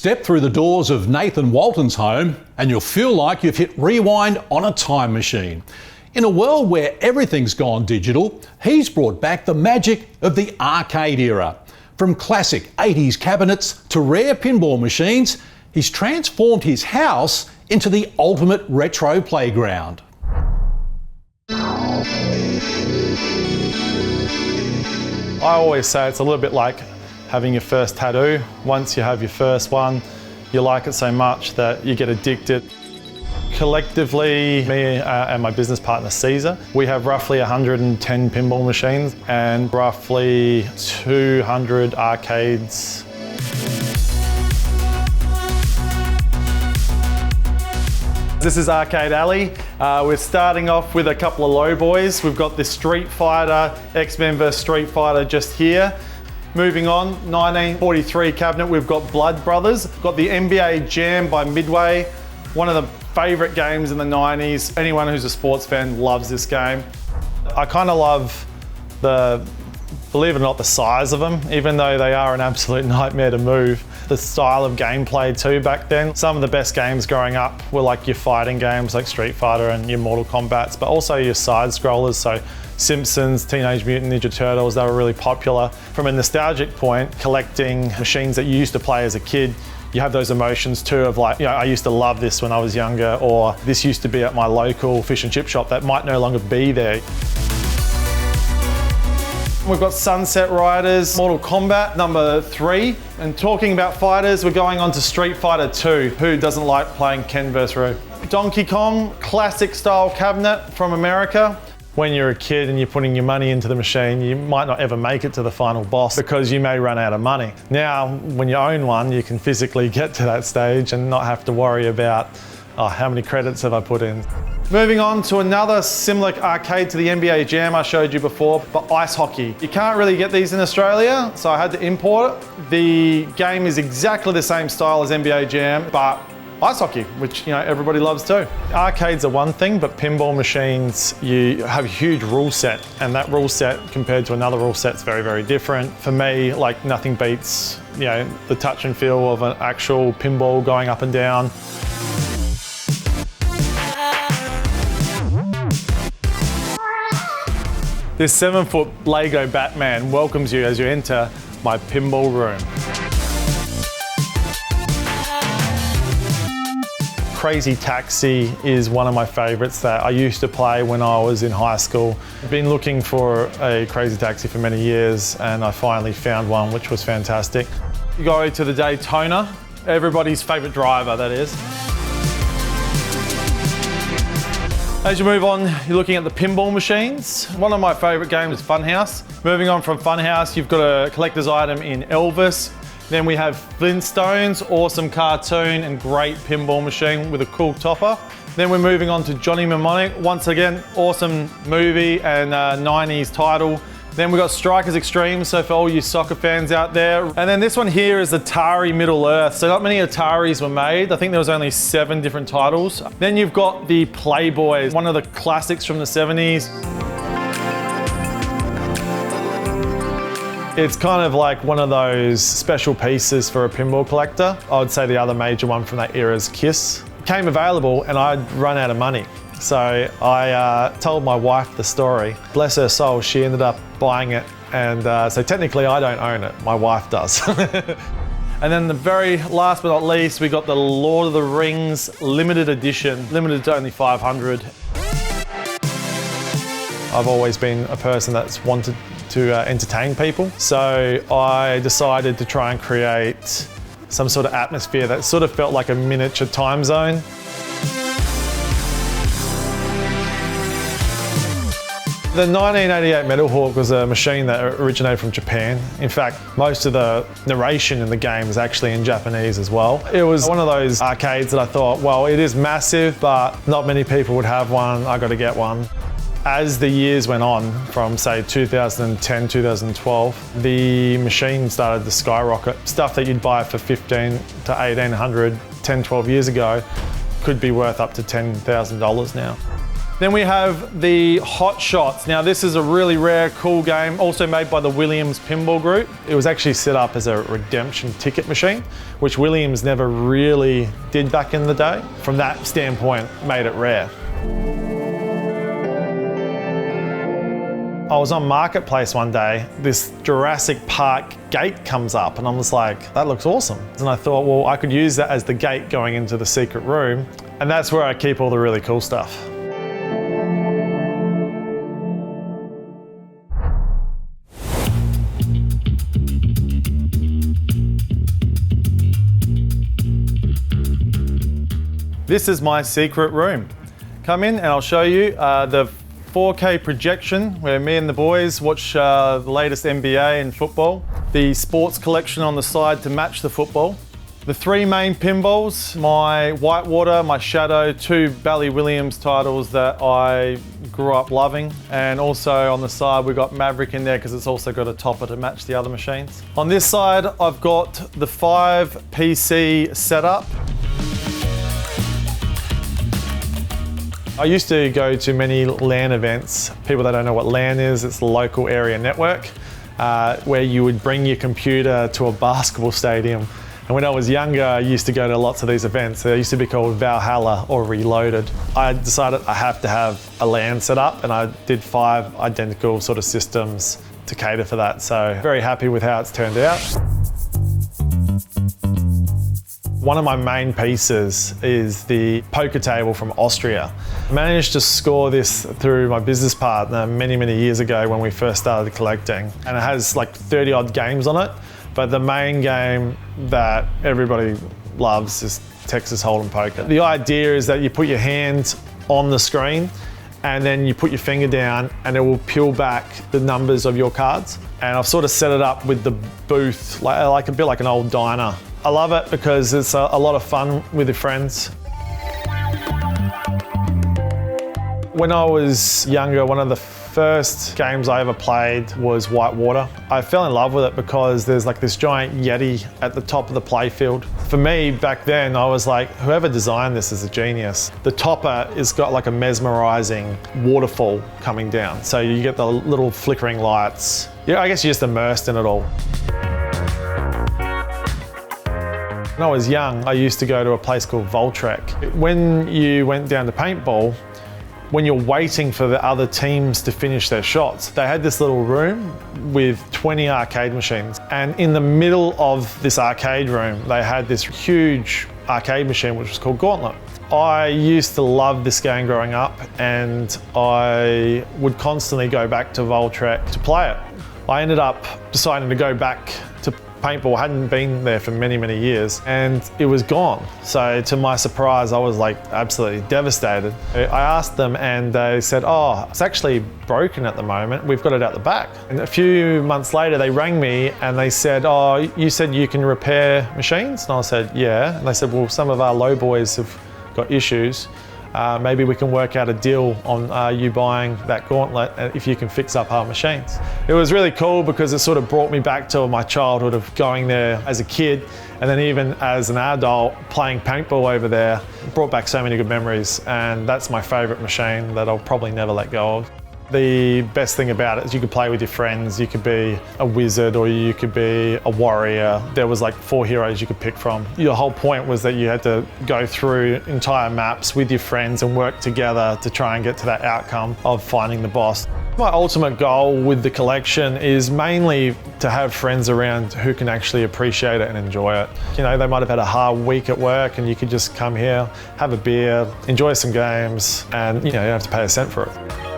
Step through the doors of Nathan Walton's home and you'll feel like you've hit rewind on a time machine. In a world where everything's gone digital, he's brought back the magic of the arcade era. From classic 80s cabinets to rare pinball machines, he's transformed his house into the ultimate retro playground. I always say it's a little bit like having your first tattoo. Once you have your first one, you like it so much that you get addicted. Collectively, me and my business partner Caesar, we have roughly 110 pinball machines and roughly 200 arcades. This is Arcade Alley. We're starting off with a couple of low boys. We've got the Street Fighter, X-Men vs Street Fighter just here. Moving on, 1943 cabinet, we've got Blood Brothers. Got the NBA Jam by Midway, one of the favourite games in the 90s. Anyone who's a sports fan loves this game. I kind of love believe it or not, the size of them, even though they are an absolute nightmare to move. The style of gameplay too back then. Some of the best games growing up were like your fighting games like Street Fighter and your Mortal Kombats, but also your side scrollers, so Simpsons, Teenage Mutant Ninja Turtles, they were really popular. From a nostalgic point, collecting machines that you used to play as a kid, you have those emotions too of like, you know, I used to love this when I was younger, or this used to be at my local fish and chip shop that might no longer be there. We've got Sunset Riders, Mortal Kombat number 3. And talking about fighters, we're going on to Street Fighter 2. Who doesn't like playing Ken vs. Ryu? Donkey Kong, classic style cabinet from America. When you're a kid and you're putting your money into the machine, you might not ever make it to the final boss because you may run out of money. Now, when you own one, you can physically get to that stage and not have to worry about, oh, how many credits have I put in? Moving on to another similar arcade to the NBA Jam I showed you before, but ice hockey. You can't really get these in Australia, so I had to import it. The game is exactly the same style as NBA Jam, but ice hockey, which everybody loves too. Arcades are one thing, but pinball machines, you have a huge rule set, and that rule set compared to another rule set is very, very different. For me, like nothing beats the touch and feel of an actual pinball going up and down. This 7-foot Lego Batman welcomes you as you enter my pinball room. Crazy Taxi is one of my favorites that I used to play when I was in high school. I've been looking for a Crazy Taxi for many years and I finally found one, which was fantastic. You go to the Daytona, everybody's favorite driver, that is. As you move on, you're looking at the pinball machines. One of my favorite games is Funhouse. Moving on from Funhouse, you've got a collector's item in Elvis. Then we have Flintstones, awesome cartoon and great pinball machine with a cool topper. Then we're moving on to Johnny Mnemonic. Once again, awesome movie and 90s title. Then we've got Strikers Extreme, so for all you soccer fans out there. And then this one here is Atari Middle Earth. So not many Ataris were made. I think there was only 7 different titles. Then you've got the Playboy, one of the classics from the 70s. It's kind of like one of those special pieces for a pinball collector. I would say the other major one from that era is Kiss. It came available and I'd run out of money. So I told my wife the story. Bless her soul, she ended up buying it. And so technically I don't own it, my wife does. And then the very last but not least, we got the Lord of the Rings limited edition, limited to only 500. I've always been a person that's wanted to entertain people. So I decided to try and create some sort of atmosphere that sort of felt like a miniature time zone. The 1988 Metal Hawk was a machine that originated from Japan. In fact, most of the narration in the game is actually in Japanese as well. It was one of those arcades that I thought, well, it is massive, but not many people would have one. I got to get one. As the years went on, from say 2010, 2012, the machine started to skyrocket. Stuff that you'd buy for $1,500 to $1,800 10, 12 years ago could be worth up to $10,000 now. Then we have the Hot Shots. Now this is a really rare, cool game, also made by the Williams Pinball Group. It was actually set up as a redemption ticket machine, which Williams never really did back in the day. From that standpoint, made it rare. I was on Marketplace one day, this Jurassic Park gate comes up and I was like, that looks awesome. And I thought, well, I could use that as the gate going into the secret room, and that's where I keep all the really cool stuff. This is my secret room. Come in and I'll show you the 4K projection where me and the boys watch the latest NBA and football. The sports collection on the side to match the football. The three main pinballs, my Whitewater, my Shadow, two Bally Williams titles that I grew up loving. And also on the side we've got Maverick in there because it's also got a topper to match the other machines. On this side I've got the 5 PC setup. I used to go to many LAN events. People that don't know what LAN is, it's the local area network, where you would bring your computer to a basketball stadium. And when I was younger, I used to go to lots of these events. They used to be called Valhalla or Reloaded. I decided I have to have a LAN set up, and I did 5 identical sort of systems to cater for that. So very happy with how it's turned out. One of my main pieces is the poker table from Austria. I managed to score this through my business partner many, many years ago when we first started collecting. And it has like 30 odd games on it, but the main game that everybody loves is Texas Hold'em poker. The idea is that you put your hand on the screen and then you put your finger down and it will peel back the numbers of your cards. And I've sort of set it up with the booth, like a bit like an old diner. I love it because it's a lot of fun with your friends. When I was younger, one of the first games I ever played was Whitewater. I fell in love with it because there's like this giant Yeti at the top of the playfield. For me, back then, I was like, whoever designed this is a genius. The topper has got like a mesmerizing waterfall coming down. So you get the little flickering lights. Yeah, I guess you're just immersed in it all. When I was young, I used to go to a place called Voltrek. When you went down to paintball, when you're waiting for the other teams to finish their shots, they had this little room with 20 arcade machines. And in the middle of this arcade room, they had this huge arcade machine, which was called Gauntlet. I used to love this game growing up, and I would constantly go back to Voltrek to play it. I ended up deciding to go back to paintball. I hadn't been there for many, many years, and it was gone. So to my surprise, I was like absolutely devastated. I asked them and they said, oh, it's actually broken at the moment. We've got it out the back. And a few months later, they rang me and they said, oh, you said you can repair machines? And I said, yeah. And they said, well, some of our low boys have got issues. Maybe we can work out a deal on you buying that Gauntlet if you can fix up our machines. It was really cool because it sort of brought me back to my childhood of going there as a kid, and then even as an adult playing paintball over there. It brought back so many good memories, and that's my favourite machine that I'll probably never let go of. The best thing about it is you could play with your friends. You could be a wizard or you could be a warrior. There was like 4 heroes you could pick from. Your whole point was that you had to go through entire maps with your friends and work together to try and get to that outcome of finding the boss. My ultimate goal with the collection is mainly to have friends around who can actually appreciate it and enjoy it. You know, they might have had a hard week at work and you could just come here, have a beer, enjoy some games, and you know, you don't have to pay a cent for it.